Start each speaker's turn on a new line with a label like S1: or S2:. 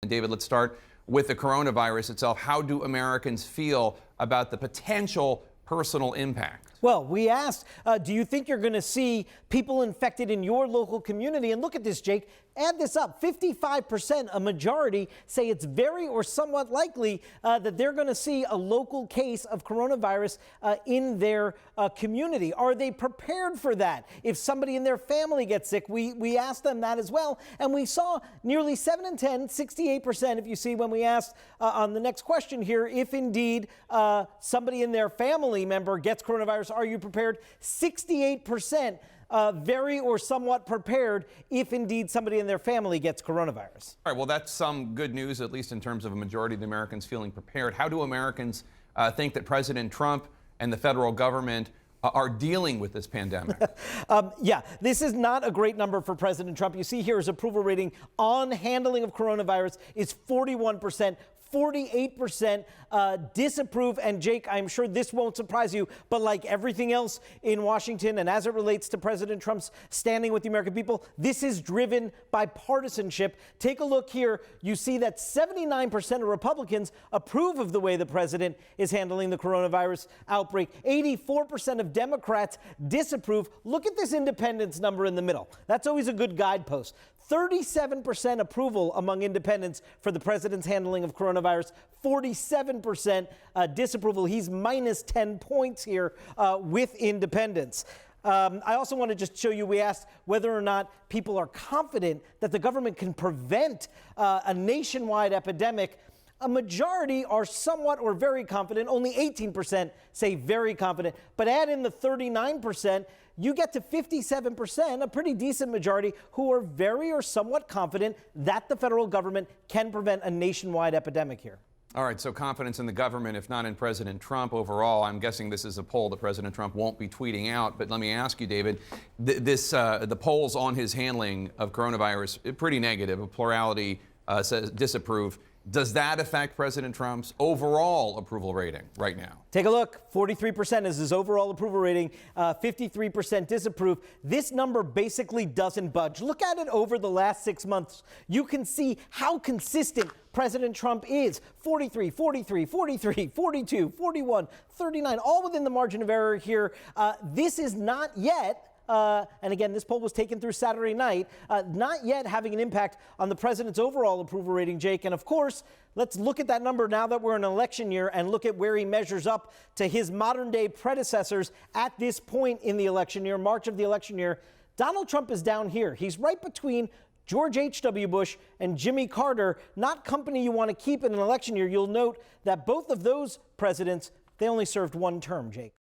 S1: David, let's start with the coronavirus itself. How do Americans feel about the potential personal impact?
S2: Well, we asked, do you think you're going to see people infected in your local community? And look at this, Jake. Add this up. 55%, a majority, say it's very or somewhat likely that they're going to see a local case of coronavirus in their community. Are they prepared for that? If somebody in their family gets sick, we asked them that as well. And we saw nearly 7 in 10, 68%, if you see when we asked on the next question here, if indeed somebody in their family member gets coronavirus, are you prepared? 68% very or somewhat prepared if indeed somebody in their family gets coronavirus.
S1: All right, well, that's some good news, at least in terms of a majority of the Americans feeling prepared. How do Americans think that President Trump and the federal government are dealing with this pandemic?
S2: Yeah, this is not a great number for President Trump. You see here his approval rating on handling of coronavirus is 41%. 48% disapprove. And Jake, I'm sure this won't surprise you, but like everything else in Washington and as it relates to President Trump's standing with the American people, this is driven by partisanship. Take a look here. You see that 79% of Republicans approve of the way the president is handling the coronavirus outbreak. 84% of Democrats disapprove. Look at this independence number in the middle. That's always a good guidepost. 37% approval among independents for the president's handling of coronavirus, 47% disapproval. He's minus 10 points here with independents. I also want to just show you, we asked whether or not people are confident that the government can prevent a nationwide epidemic. A majority are somewhat or very confident. Only 18% say very confident. But add in the 39%, you get to 57%, a pretty decent majority, who are very or somewhat confident that the federal government can prevent a nationwide epidemic here.
S1: All right, so confidence in the government, if not in President Trump overall. I'm guessing this is a poll that President Trump won't be tweeting out. But let me ask you, David, the polls on his handling of coronavirus, pretty negative. A plurality says disapprove. Does that affect President Trump's overall approval rating right now?
S2: Take a look. 43% is his overall approval rating, 53% disapprove. This number basically doesn't budge. Look at it over the last 6 months. You can see how consistent President Trump is. 43, 43, 43, 42, 41, 39, all within the margin of error here. This is not yet and again, this poll was taken through Saturday night, not yet having an impact on the president's overall approval rating, Jake. And of course, let's look at that number now that we're in an election year and look at where he measures up to his modern day predecessors at this point in the election year, March of the election year. Donald Trump is down here. He's right between George H.W. Bush and Jimmy Carter, not company you want to keep in an election year. You'll note that both of those presidents, they only served one term, Jake.